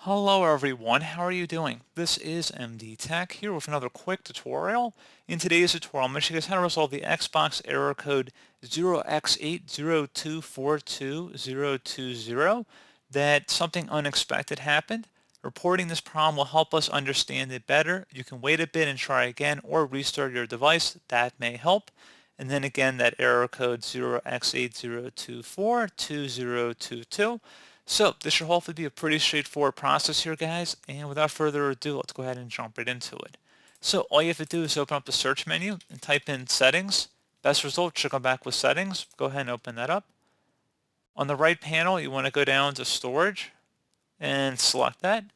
Hello everyone, how are you doing? This is MD Tech here with another quick tutorial. In today's tutorial, I'm going to show you guys how to resolve the Xbox error code 0x80242020 that something unexpected happened. Reporting this problem will help us understand it better. You can wait a bit and try again or restart your device. That may help. And then again, that error code 0x80242020. So this should hopefully be a pretty straightforward process here, guys. And without further ado, let's go ahead and jump right into it. So all you have to do is open up the search menu and type in settings. Best result should come back with settings. Go ahead and open that up. On the right panel, you want to go down to storage and select that.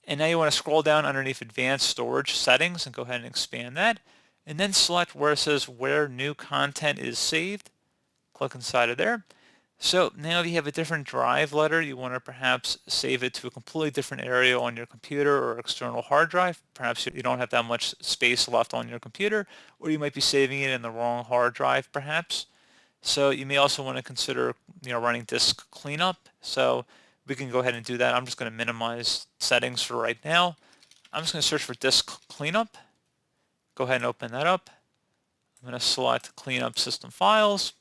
And now you want to scroll down underneath advanced storage settings and go ahead and expand that. And then select where it says where new content is saved. Click inside of there. So now if you have a different drive letter, you want to perhaps save it to a completely different area on your computer or external hard drive. Perhaps you don't have that much space left on your computer, or you might be saving it in the wrong hard drive perhaps. So you may also want to consider running disk cleanup. So we can go ahead and do that. I'm just going to minimize settings for right now. I'm just going to search for disk cleanup. Go ahead and open that up. I'm going to select cleanup system files.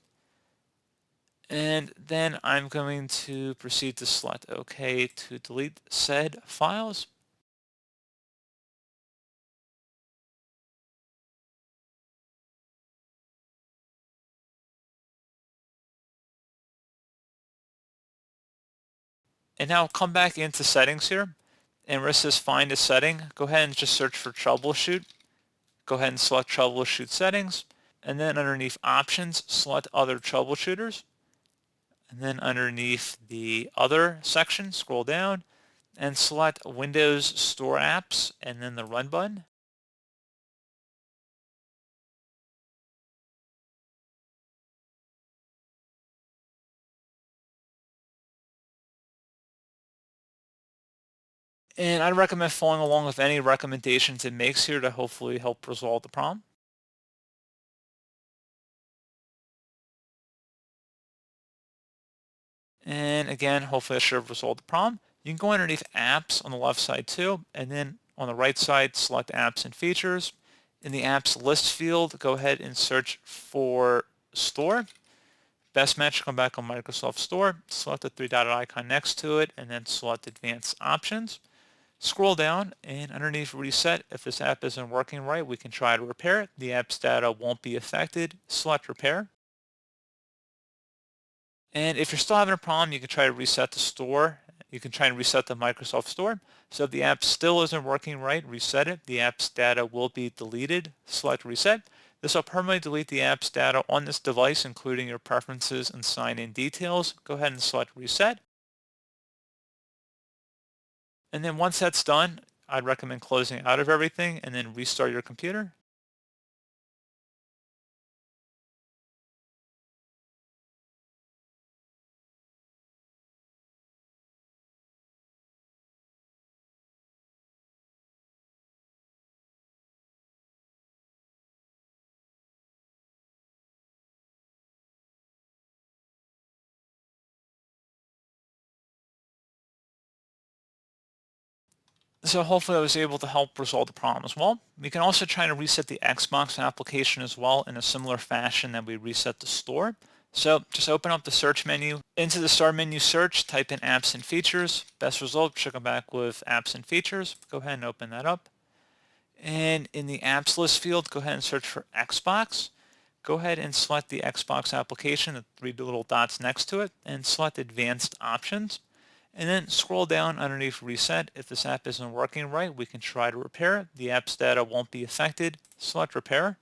And then I'm going to proceed to select OK to delete said files. And now come back into settings here. And where it says find a setting, go ahead and just search for troubleshoot. Go ahead and select troubleshoot settings. And then underneath options, select other troubleshooters. And then underneath the other section, scroll down and select Windows Store Apps and then the Run button. And I'd recommend following along with any recommendations it makes here to hopefully help resolve the problem. And again, hopefully that should have resolved the problem. You can go underneath apps on the left side too, and then on the right side, select apps and features. In the apps list field, go ahead and search for store. Best match, come back on Microsoft Store, select the three-dotted icon next to it, and then select advanced options. Scroll down, and underneath reset, if this app isn't working right, we can try to repair it. The app's data won't be affected. Select repair. And if you're still having a problem, you can try to reset the store. You can try and reset the Microsoft Store. So if the app still isn't working right, reset it. The app's data will be deleted. Select reset. This will permanently delete the app's data on this device, including your preferences and sign-in details. Go ahead and select reset. And then once that's done, I'd recommend closing out of everything and then restart your computer. So hopefully I was able to help resolve the problem as well. We can also try to reset the Xbox application as well in a similar fashion that we reset the store. So just open up the search menu. Into the start menu search, type in apps and features. Best result should come back with apps and features. Go ahead and open that up. And in the apps list field, go ahead and search for Xbox. Go ahead and select the Xbox application, the three little dots next to it, and select advanced options. And then scroll down underneath reset. If this app isn't working right, we can try to repair it. The app's data won't be affected. Select repair.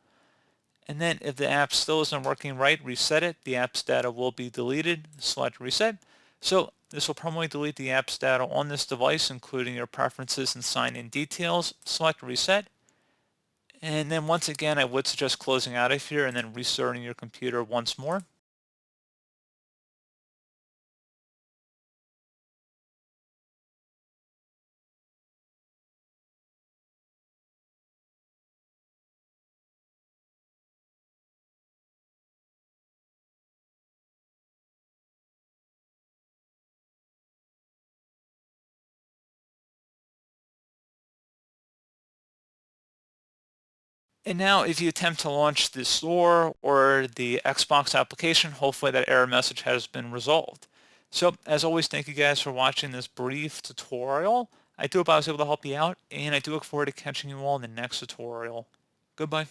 And then if the app still isn't working right, reset it. The app's data will be deleted. Select reset. So this will permanently delete the app's data on this device, including your preferences and sign-in details. Select reset. And then once again, I would suggest closing out of here and then restarting your computer once more. And now if you attempt to launch the store or the Xbox application, hopefully that error message has been resolved. So as always, thank you guys for watching this brief tutorial. I do hope I was able to help you out, and I do look forward to catching you all in the next tutorial. Goodbye.